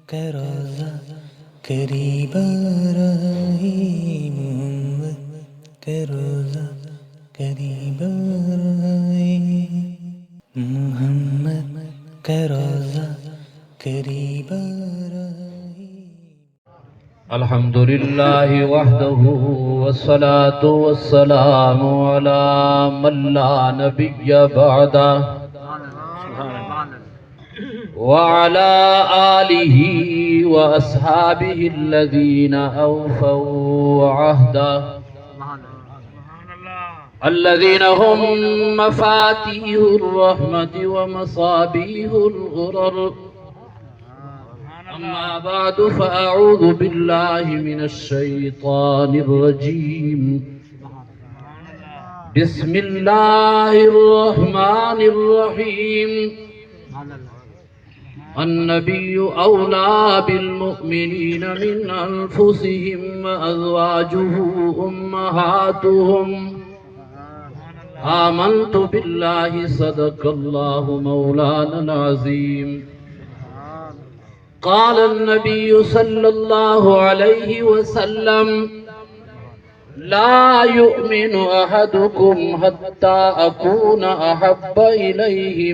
کا روزہ قریب آ رہا ہے، محمد کا روزہ قریب آ رہا ہے، محمد کا روزہ قریب آ رہا ہے۔ الحمد للہ وحدہ والصلاة والسلام علی من لا نبی بعدہ وعلى آلہ واصحابہ الذین اوفوا عہدہ الذین هم مفاتیح الرحمت ومصابیح الغرر۔ أما بعد فأعوذ بالله من الشيطان الرجيم بسم الله الرحمن الرحيم النبي أولى بالمؤمنين من أنفسهم وأزواجه أمهاتهم آمنت بالله صدق الله مولانا العظيم قال النبي صلى الله عليه وسلم لا يؤمن أحدكم حتى أكون أحب إليه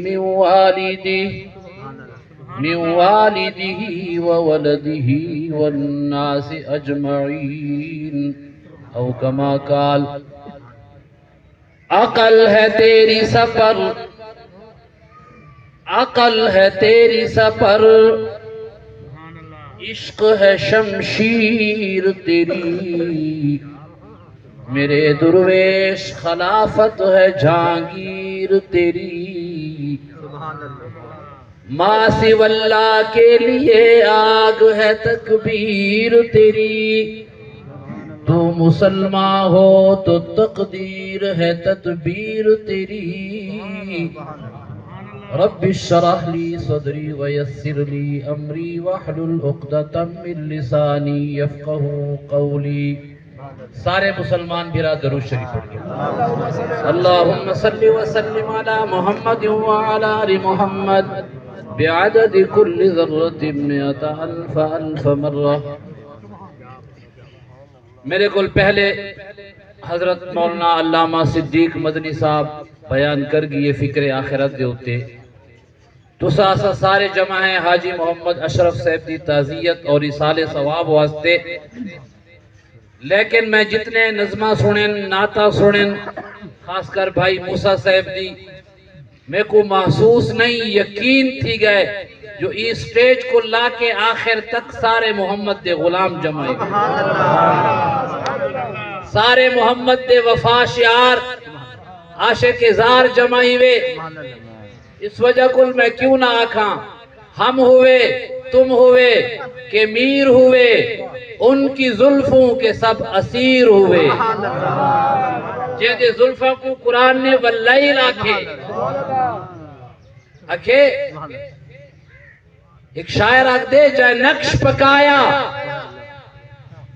من والده وولده والناس أجمعين أو كما قال۔ عقل ہے تیری سفر، عقل ہے تیری سفر، عشق ہے شمشیر تیری، میرے درویش خلافت ہے جہانگیر تیری، ماں سوی اللہ کے لیے آگ ہے تکبیر تیری، تو مسلمان ہو تو تقدیر ہے تدبیر تیری۔ رب اشرح لی صدری ویسر لی امری واحلل عقدۃ من لسانی یفقہوا قولی۔ سارے مسلمان برادر درود شریف پڑھیے۔ اللہم صلی وسلم علی محمد وعلی آل محمد بعدد کل ذرۃ مئۃ الف الف مرہ۔ میرے کول پہلے حضرت مولانا علامہ صدیق مدنی صاحب بیان کر گئے فکر آخرت دے ہوتے تو سارے جمع ہیں حاجی محمد اشرف صاحب دی تعزیت اور اصال ثواب واسطے، لیکن میں جتنے نظمہ سنن نعتہ سنن خاص کر بھائی موسیٰ صاحب دی میں کو محسوس نہیں یقین تھی گئے جو اس سٹیج کو لا کے آخر تک سارے محمد دے غلام جمع گئے، سارے محمد دے وفا شعار عاشق زار جمع ہوئے۔ اس وجہ کل میں کیوں نہ آکھاں ہم ہوئے تم ہوئے کہ میر ہوئے، ان کی زلفوں کے سب اسیر ہوئے، جیدے زلفوں کو قرآن نے واللیل آکھے ایک شاعر آکھ دے جائے نقش پکایا،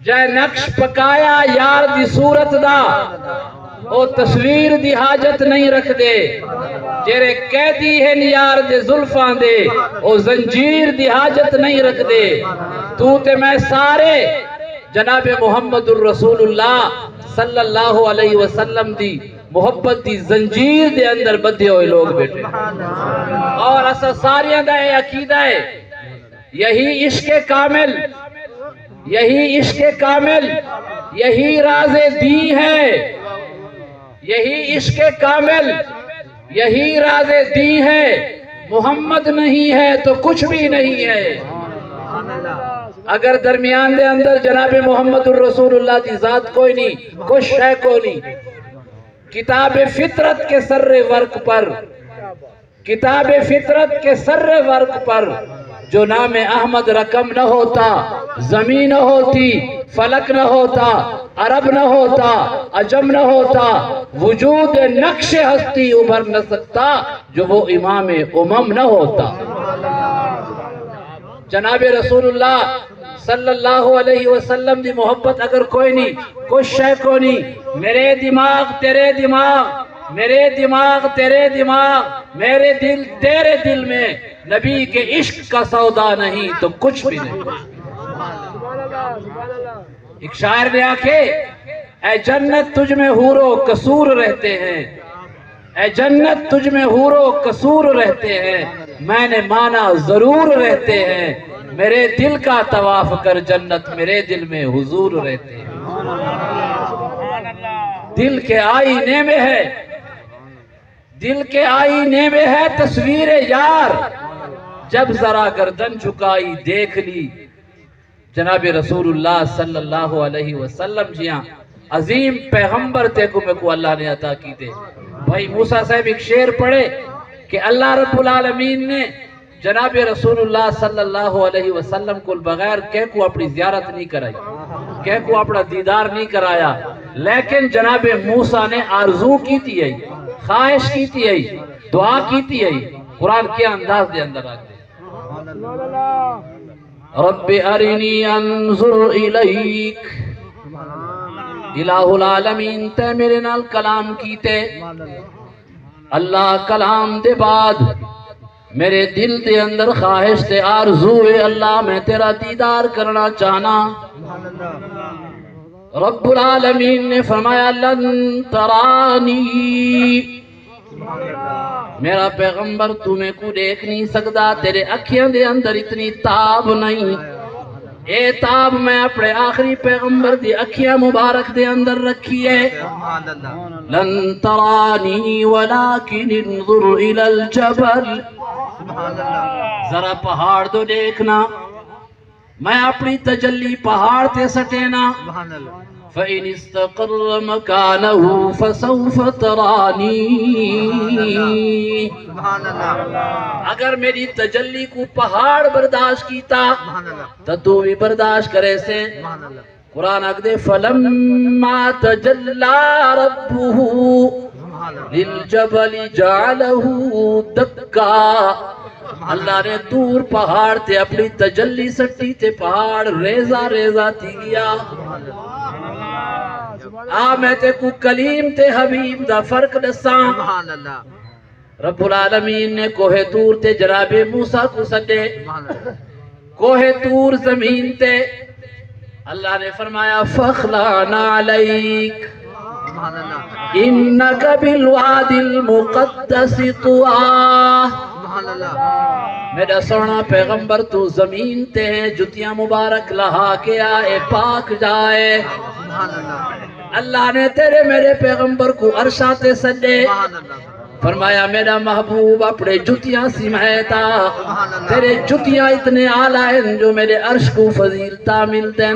جائے نقش پکایا یار دی صورت دا، او تصویر دی حاجت نہیں رکھ دے، جیرے قیدی ہے یار دے زلفان دے، او زنجیر دی حاجت نہیں رکھ دے، تو تے میں سارے جناب محمد الرسول اللہ صلی اللہ علیہ وسلم دی محبت دی زنجیر دے اندر بدھے ہوئے لوگ بیٹھے، اور اسا ساریاں دا عقیدہ ہے یہی عشق کامل، یہی عشق کامل، یہی راز دی ہے، یہی عشق کامل، یہی راز دی ہے، محمد نہیں ہے تو کچھ بھی نہیں ہے۔ اگر درمیان دے اندر جناب محمد الرسول اللہ دی ذات کوئی نہیں، کچھ ہے کوئی نہیں، کتاب فطرت کے سر ورق پر، کتاب فطرت کے سر ورق پر جو نام احمد رقم نہ ہوتا، زمین نہ ہوتی، فلک نہ ہوتا، عرب نہ ہوتا، عجم نہ ہوتا، وجود نقش ہستی ابھر نہ سکتا جو وہ امام امم نہ ہوتا۔ جناب رسول اللہ صلی اللہ علیہ وسلم دی محبت اگر کوئی نہیں، کچھ شے کو نہیں، میرے دماغ تیرے دماغ، میرے دماغ تیرے دماغ، میرے دل تیرے دل میں نبی کے عشق کا سودا نہیں تو کچھ بھی نہیں۔ ایک شاعر نے آکھے اے جنت تجھ میں حور و قصور رہتے ہیں، اے جنت تجھ میں حور و قصور رہتے ہیں، میں نے مانا ضرور رہتے ہیں، میرے دل کا طواف کر جنت میرے دل میں حضور رہتے ہیں۔ دل کے آئینے میں ہے، دل کے آئینے میں ہے تصویر یار، جب ذرا گردن جھکائی دیکھ لی جناب رسول اللہ صلی اللہ علیہ وسلم جیاں عظیم پیغمبر تے کو اللہ نے عطا کی دے۔ بھائی موسیٰ صاحب ایک شعر پڑھے کہ اللہ رب العالمین نے جناب رسول اللہ صلی اللہ علیہ وسلم کو بغیر کہ کو اپنی زیارت نہیں کرائی، کہ کو اپنا دیدار نہیں کرایا، لیکن جناب موسیٰ نے آرزو کی تھی ہے، خواہش کی تھی ہے، دعا کی تھی ہے۔ قرآن کے انداز دے اندر آتے رب ارنی انظر الیک، الہ العالمین تے میرے نال کلام کیتے، اللہ کلام دے بعد میرے دل دے اندر خواہش تے آرزو ہے اللہ میں تیرا دیدار کرنا چاہنا۔ رب العالمین نے فرمایا لن ترانی، میرا پیغمبر تمہیں کو دیکھ نہیں سکتا، تیرے اکھیاں دے اندر اتنی تاب نہیں، اے تاب میں اپنے آخری پیغمبر دی اکھیاں مبارک دے اندر رکھی ہے۔ لن ترانی ولکن انظر الی الجبل، ذرا پہاڑ تو دیکھنا، میں اپنی تجلی پہاڑ تے سٹینا۔ فَإِنِ اسْتَقَرَّ مَكَانَهُ فَسَوْفَ تَرَانِي، اگر میری تجلی کو پہاڑ برداشت کیتا تو تو بھی برداشت کرے سے۔ قرآن اگدے فَلَمَّا تَجَلَّى رَبُّهُ لِلْجَبَلِ جَعَلَهُ دَكَّا، اللہ نے دور پہاڑ تے اپنی تجلی سٹی تے پہاڑ ریزہ ریزہ تھی گیا۔ میں تے کو کلیم تے حبیب دا فرق دساں۔ رب العالمین نے کوہ طور تے جناب موسیٰ کو سدے، کوہ طور زمین تے اللہ نے فرمایا فَاخْلَعْنَا عَلَيْكَ إِنَّكَ بِالْوَادِ الْمُقَدَّسِ طُوًى، میرا سونا پیغمبر تو زمین تے ہیں، جتیاں مبارک لہا کے آئے پاک جائے۔ اللہ نے تیرے میرے پیغمبر کو عرشاں تے سدے، فرمایا میرا محبوب اپنے جتیاں سمہیتا، تیرے جتیاں اتنے آلہ ہیں جو میرے عرش کو فضیلتا ملتے ہیں۔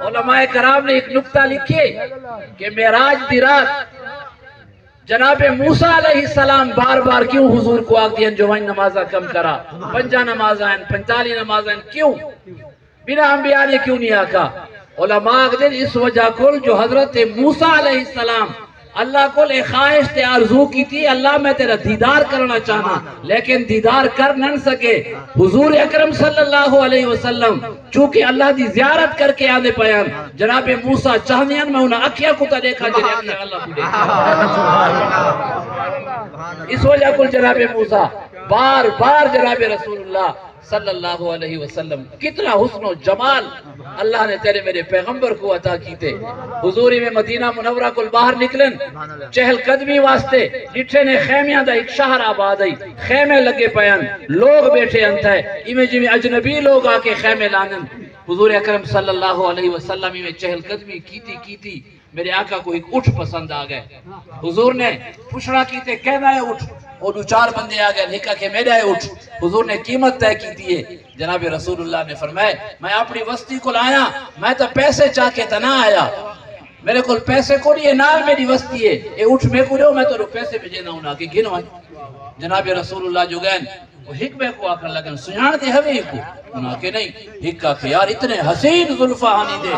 علماء کرام نے ایک نکتہ لکھے کہ معراج دی رات جناب موسیٰ علیہ السلام بار بار کیوں حضور کو آگ دیا جو وہیں نمازہ کم کرا، 50 نمازہ ہیں 45 نمازہ ہیں، کیوں بنا انبیاء نے کیوں نہیں آکا؟ علماء دن اس وجہ کل جو حضرت موسیٰ علیہ السلام اللہ کو ایک خواہش تے آرزو کی تھی اللہ میں تیرا دیدار کرنا چاہنا، لیکن دیدار کر نہ سکے۔ حضور اکرم صلی اللہ علیہ وسلم چونکہ اللہ دی زیارت کر کے آدھے پیان جناب موسیٰ چاہنیان میں انہاں اکھیاں کو تا دیکھا جنہیں اکھیاں اللہ کو دیکھا۔ اس وجہ کل جناب موسیٰ بار بار جناب رسول اللہ صلی اللہ علیہ وسلم کتنا حسن و جمال اللہ نے تیرے میرے پیغمبر کو عطا کیتے۔ حضوری میں مدینہ منورہ کو باہر نکلن چہل قدمی واسطے ڈٹھے نے خیمیاں دا ایک شہر آباد آئی، خیمے لگے پیان لوگ بیٹھے انتھا ہے، ایمیں جی میں اجنبی لوگ آکے خیمے لانن۔ حضور اکرم صلی اللہ علیہ وسلم میں چہل قدمی کیتی میرے آقا کو ایک اٹھ پسند آ گئے۔ حضور نے پوچھنا کیتے کہنا ہے اٹھ، اور دو چار بندے آ گئے نکا کہ میرا ہے اٹھ۔ حضور نے قیمت طے کی دیئے، جناب رسول اللہ نے فرمائے میں اپنی وسطی کو لایا، میں تو پیسے چاہ کے تنہ آیا، میرے کو پیسے کو نہیں ہے نال میری وسطی ہے، اے اٹھ میں کو رہو میں تو پیسے بھیجے نہ ہونا کہ گنو ہے۔ جناب رسول اللہ جو گئن وہ حکمے کو آکر لگن سنیانتے ہوئے کو انہاں کہ نہیں، حکا کہ یار اتنے حسین ظلفہ آنی دے،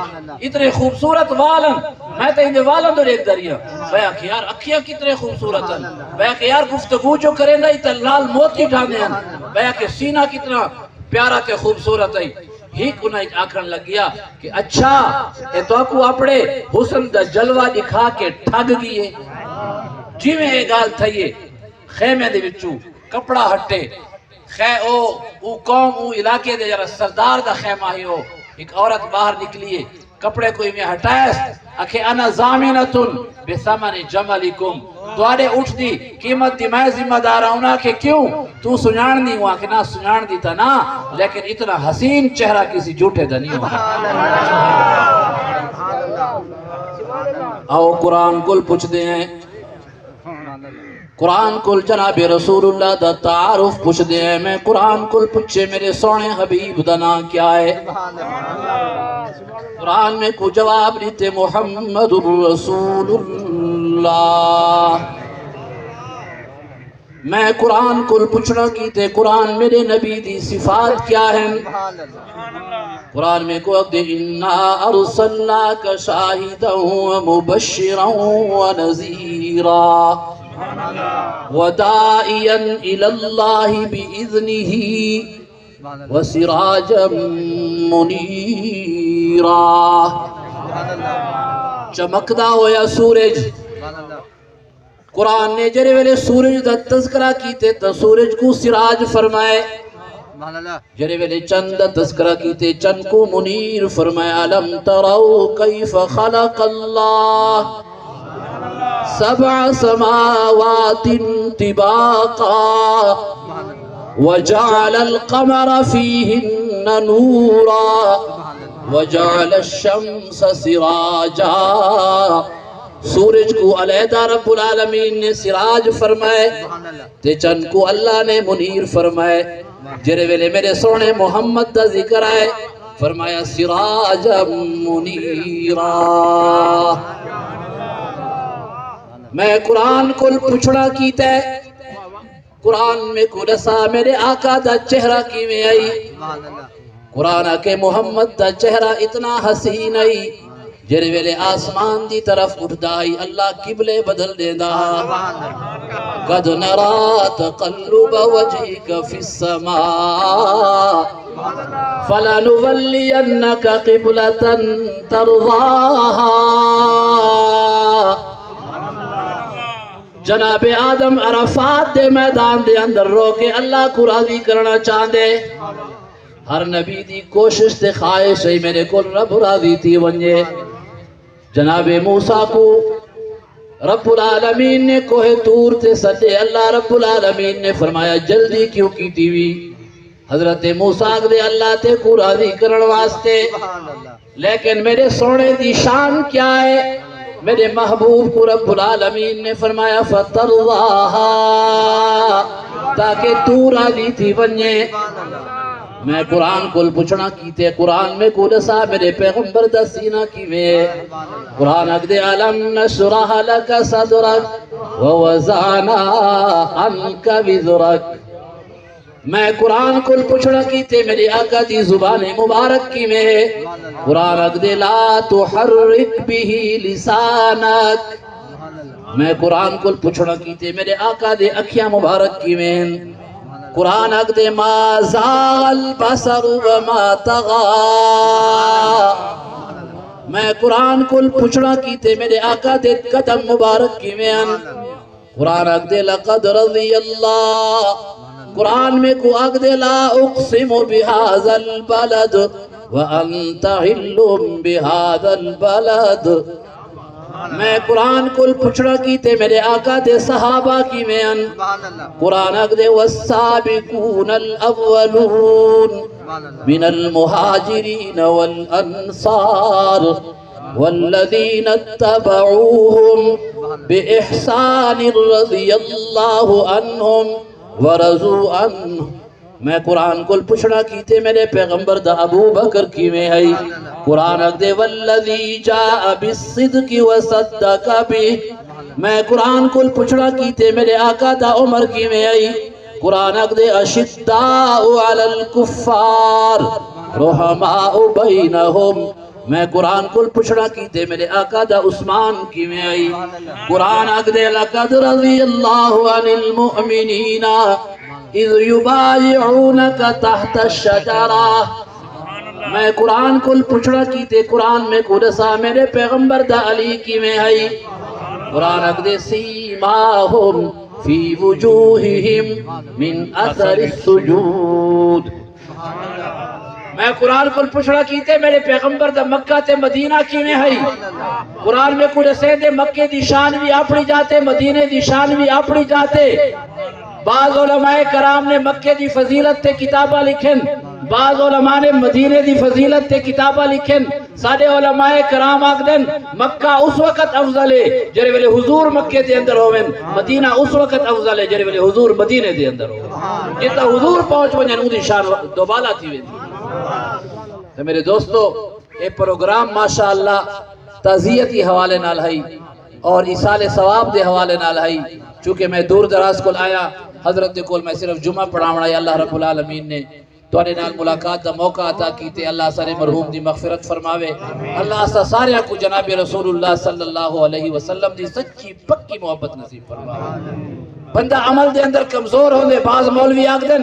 اتنے خوبصورت والن، میں تو اندے والن دو ایک دریا بیا کہ یار اکھیاں کتنے خوبصورت ہیں، بیا کہ یار گفتگو جو کریں گا اتنا لال موتی ڈھانے ہیں، بیا کہ سینہ کتنا پیارا تے خوبصورت ہے۔ ہی انہیں آکھن لگ گیا کہ اچھا اے تو کو اپنے حسن دا جلوہ دکھا کے ٹھگ گئے جی میں ایک گال تھائیے خیمے دے بچو کپڑا ہٹے او قوم او علاقے دے جرا سردار دا خیمہ ہی ہو ایک عورت باہر نکلیے کپڑے کوئی میں ہٹائے اکھے انا زامنتن بثمن جملکم دوارے اٹھ دی قیمت دی میں ذمہ دار ہونا کہ کیوں تو سنجان دی ہوا کہ نہ سنجان دی تا نا لیکن اتنا حسین چہرہ کسی جھوٹے دا نہیں ہوا آؤ قرآن کل پوچھ دے ہیں قرآن کل جناب رسول اللہ دا تعارف پوچھ دے ہیں میں قرآن کل پوچھے میرے سونے حبیب دا نام کیا ہے قرآن میں کو جواب دیتے محمد رسول اللہ میں قرآن کل پوچھنا کیتے قرآن میرے نبی دی صفات کیا ہیں قرآن میں کو اقدے اِنَّا أَرْسَلْنَاكَ شَاهِدًا وَمُبَشِّرًا وَنَذِيرًا وَدَاعِيًا إِلَى اللَّهِ بِإِذْنِهِ وَسِرَاجًا مُنِيرًا چمکدا ہویا سورج قرآن نے جرے ویلے سورج دا تذکرہ کیتے تا سورج کو سراج فرمائے جرے ویلے چند دا تذکرہ کیتے چند کو منیر فرمائے علم ترو کیف خلق اللہ سبع سماوات طباقا وجعل القمر فيهن نورا وجعل الشمس سراجا سورج کو علیحدہ رب العالمین نے سراج فرمائے تے چند کو اللہ نے منیر فرمائے جرے ویلے میرے سونے محمد دا ذکر آئے فرمایا سراجا منیرا میں قرآن کل پوچھنا کیتا ہے قرآن میں کو رسا میرے آقا دا چہرہ کی میں آئی قرآن کے محمد دا چہرہ اتنا حسین آئی جرے ویلے آسمان دی طرف اٹھدائی اللہ قبلے بدل دینا قد نرا تقلب وجهك في السماء فلنولينك قبلة ترضاها جناب آدم عرفات دے میدان دے اندر رو کے اللہ کو راضی کرنا چاہندے ہر نبی دی کوشش تے خواہش ہے میرے کو رب راضی تھی ونجے جناب موسیٰ کو رب العالمین نے کوہ طور تے سدے اللہ رب العالمین نے فرمایا جلدی کیوں کی تیوی حضرت موسیٰ دے اللہ تے کو راضی کرن واسطے لیکن میرے سونے دی شان کیا ہے میرے محبوب کو رب العالمین نے فرمایا فترضاہا تاکہ تو راضی تھی بنجے میں قرآن کل پوچھنا کیتے قرآن میں کو رسا میرے پیغمبر دا سینہ کی میں قرآن اگدے علم نشرح لک صدرک ووزانا عنک وزرک میں قرآن کل پوچھنا کیتے میری آقا دی زبان مبارک کی میں قرآن اگدے لا تحرک بھی لسانک میں قرآن کل پوچھنا کیتے میرے آقا دے اکھیاں مبارک کی میں قرآن اگدے ما زاغ البصر وما طغا میں قرآن کل پوچھنا کیتے میرے آقا دے قدم مبارک کی میں قرآن اگدے لقد رضی اللہ قرآن میں کو اگدے لا اقسم بهذا البلد وانت حل بهذا البلد میں قرآن کل پوچھنا کیتے میرے آقا دے صحابہ کی میں قرآن اگدے والسابقون الاولون من المہاجرین والانصار والذین اتبعوهم بإحسان رضی اللہ عنہم ورضوا عنہ میں قرآن کل پوچھنا کیتے میرے پیغمبر دا ابو بکر کی میں ہے قرآن اگدے والذی جاء بالصدق وصدق بہ میں قرآن کل پوچھنا کیتے میرے آقا دا عمر کی میں ہے قرآن اگدے اشداء علی الکفار رحماء بینہم میں قرآن کل پوچھنا کیتے میرے آقا دا عثمان کی میں آئی قرآن اگدے لقد رضی اللہ عن المؤمنین اذ یبایعونک تحت الشجرہ میں قرآن کل پوچھنا کیتے قرآن میں کو رسا میرے پیغمبر دا علی کی میں آئی قرآن اگدے سیماہم فی وجوہہم من اثر السجود. میں قرآن کو پوچھڑا کیتے میرے پیغمبر دا مکہ تے مدینہ کیویں ہے. قرآن میں کچھ سے دے مکے دی شان بھی اپنی جاتے, مدینے دی شان بھی اپنی جاتے. بعض علماء کرام نے مکے دی فضیلت تے کتابہ لکھن, بعض علماء نے مدینے دی فضیلت تے کتابہ لکھن. سارے علماء کرام آکھدن مکہ اس وقت افضل ہے جڑے ویلے حضور مکے دے اندر ہوون, مدینہ اس وقت افضل ہے جڑے ویلے حضور مدینے دے اندر ہوون. جتا حضور پہنچ ونجن اون دی شان دوبالا تھی ویندی. تو میرے دوستو یہ پروگرام ماشاءاللہ تعزیتی حوالے نال ہے اور ایصال ثواب دے حوالے نال ہے. چونکہ میں دور دراز کو آیا, حضرت دے کول میں صرف جمعہ پڑھاونا ہے. اللہ رب العالمین نے تواڈے نال ملاقات دا موقع عطا کیتے. اللہ سارے مرحوم دی مغفرت فرماوے. اللہ سارے کو جناب رسول اللہ صلی اللہ علیہ وسلم دی سچی پکی محبت نصیب فرماوے. بندہ عمل دے اندر کمزور ہوندے, بعض مولوی آکھدن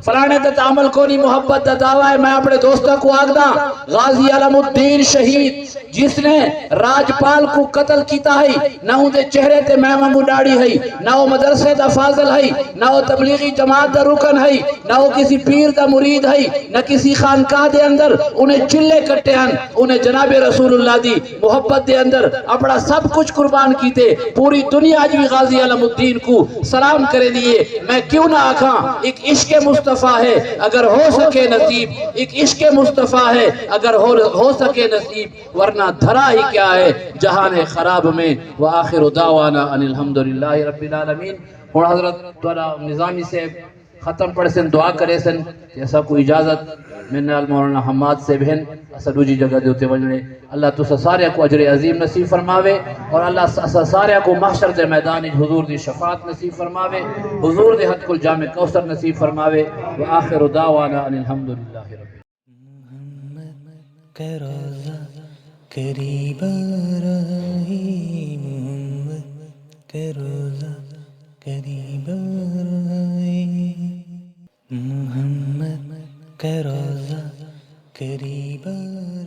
فلانے دت عمل کو نہیں, محبت دا دعویٰ ہے. میں اپنے دوستوں کو آگدا غازی علم الدین شہید جس نے راجپال کو قتل کیتا ہے, نہ ان دے چہرے تے میں منگو ڈاڑی ہے, نہ وہ مدرسے دا فاضل ہے, نہ وہ تبلیغی جماعت دا رکن ہے, نہ وہ کسی پیر دا مرید ہے, نہ کسی خانقاہ دے اندر انہیں چلے کٹے ہیں. انہیں جناب رسول اللہ دی محبت دے اندر اپنا سب کچھ قربان کیتے. پوری دنیا آج بھی غازی علم الدین کو سلام کرے دیئے. میں کیوں نہ آکھاں ایک عشق مصطفیٰ ہے اگر ہو سکے نصیب, ایک عشق مصطفیٰ ہے اگر ہو سکے نصیب, ورنہ دھرا ہی کیا ہے جہان خراب میں. وآخر دعوانا ان الحمدللہ رب العالمین. اور حضرت دوارا نظامی سے ختم پڑھ سن, دعا کرے سن. ایسا کوئی اجازت من نال مولانا حماد سے بہن اسا دوجی جگہ دیتے وجنے. اللہ تو سارے کو اجر عظیم نصیب فرماوے اور اللہ سارے کو محشر دے میدان حضور دی شفاعت نصیب فرماوے, حضور دے حد کل جامع کوثر نصیب فرماوے. وآخر دعوانا ان الحمدللہ رب محمد کا روزہ قریب آ رہا ہے, محمد کا روزہ قریب آ رہا ہے, محمد کا روزہ قریب آ رہا ہے.